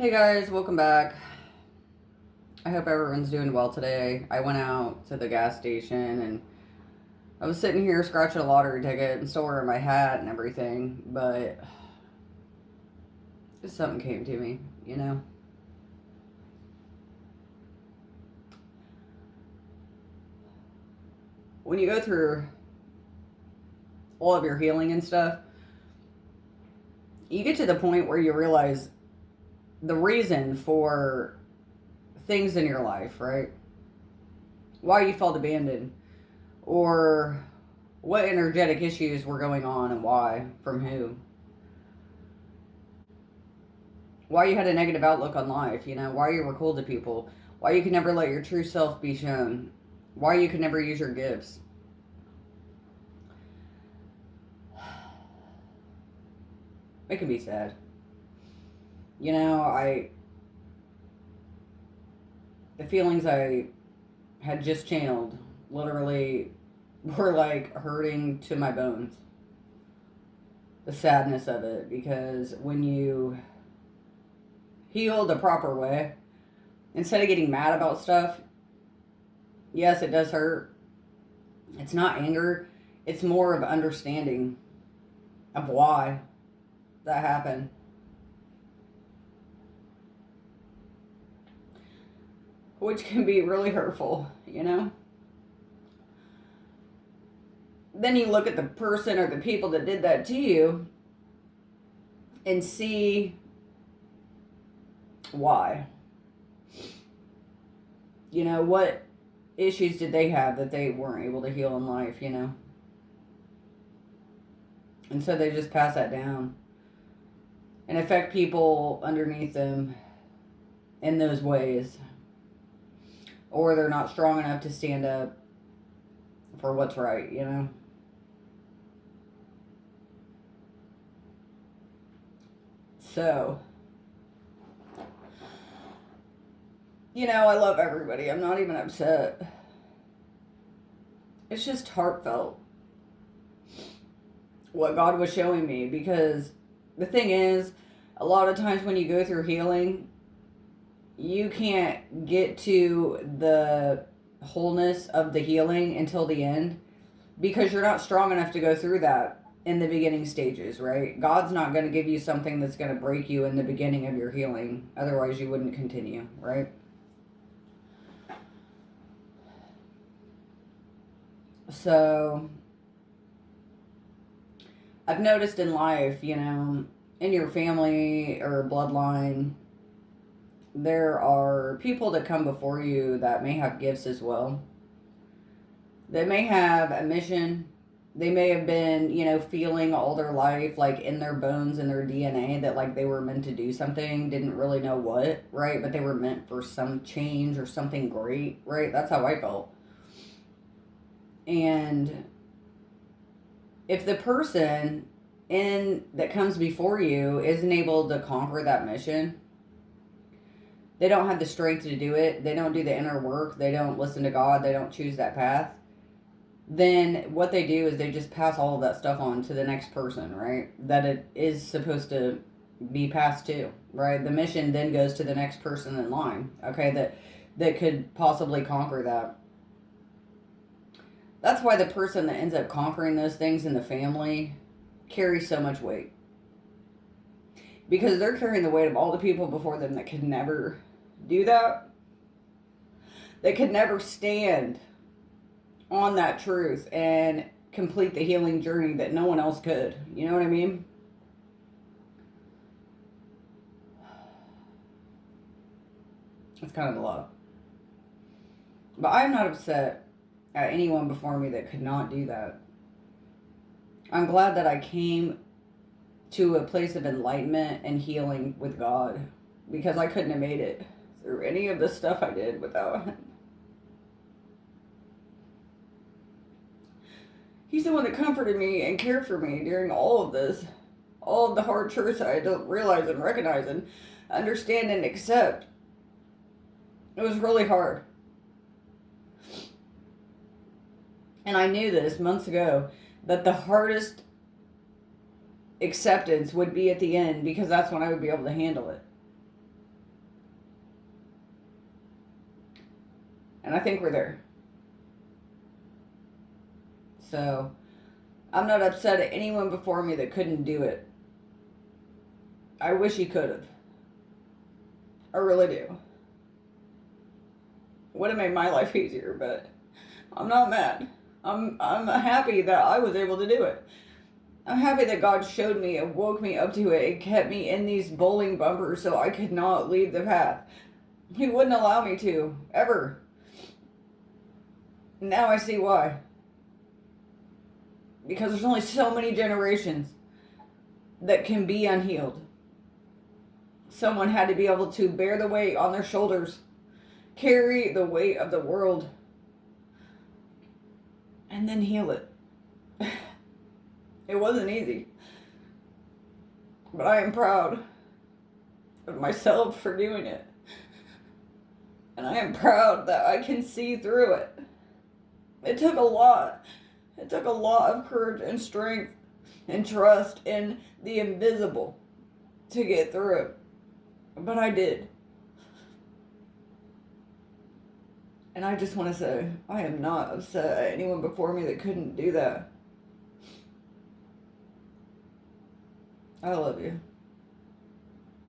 Hey guys, welcome back. I hope everyone's doing well today. I went out to the gas station and I was sitting here scratching a lottery ticket and still wearing my hat and everything, but just something came to me. When you go through all of your healing and stuff, you get to the point where you realize the reason for things in your life, right? Why you felt abandoned, or what energetic issues were going on and why, from who. Why you had a negative outlook on life, why you were cold to people, why you could never let your true self be shown, why you could never use your gifts. It can be sad. The feelings I had just channeled literally were like hurting to my bones. The sadness of it, because when you heal the proper way, instead of getting mad about stuff, yes, it does hurt. It's not anger, it's more of understanding of why that happened. Which can be really hurtful. Then you look at the person or the people that did that to you and see why. What issues did they have that they weren't able to heal in life. And so they just pass that down and affect people underneath them in those ways. Or they're not strong enough to stand up for what's right. So, I love everybody. I'm not even upset. It's just heartfelt what God was showing me, because the thing is, a lot of times when you go through healing, you can't get to the wholeness of the healing until the end, because you're not strong enough to go through that in the beginning stages, right? God's not going to give you something that's going to break you in the beginning of your healing. Otherwise, you wouldn't continue, right? So, I've noticed in life, in your family or bloodline, there are people that come before you that may have gifts as well. They may have a mission. They may have been, feeling all their life, like in their bones and their DNA, that like they were meant to do something, didn't really know what, right? But they were meant for some change or something great, right? That's how I felt. And if the person that comes before you isn't able to conquer that mission, they don't have the strength to do it, they don't do the inner work, they don't listen to God, they don't choose that path, then what they do is they just pass all of that stuff on to the next person, right? That it is supposed to be passed to, right? The mission then goes to the next person in line, okay, that could possibly conquer that. That's why the person that ends up conquering those things in the family carries so much weight. Because they're carrying the weight of all the people before them that could never do that. They could never stand on that truth and complete the healing journey that no one else could. You know what I mean? It's kind of a lot. But I'm not upset at anyone before me that could not do that. I'm glad that I came to a place of enlightenment and healing with God, because I couldn't have made it through any of the stuff I did without Him. He's the one that comforted me and cared for me during all of this, all of the hard truths I had to realize and recognize and understand and accept. It was really hard. And I knew this months ago, that the hardest acceptance would be at the end, because that's when I would be able to handle it. And I think we're there. So, I'm not upset at anyone before me that couldn't do it. I wish he could have. I really do. Would have made my life easier, but I'm not mad. I'm happy that I was able to do it. I'm happy that God showed me and woke me up to it and kept me in these bowling bumpers so I could not leave the path. He wouldn't allow me to, ever. Now I see why. Because there's only so many generations that can be unhealed. Someone had to be able to bear the weight on their shoulders, carry the weight of the world, and then heal it. It wasn't easy. But I am proud of myself for doing it. And I am proud that I can see through it. It took a lot. It took a lot of courage and strength and trust in the invisible to get through it. But I did. And I just want to say, I am not upset at anyone before me that couldn't do that. I love you.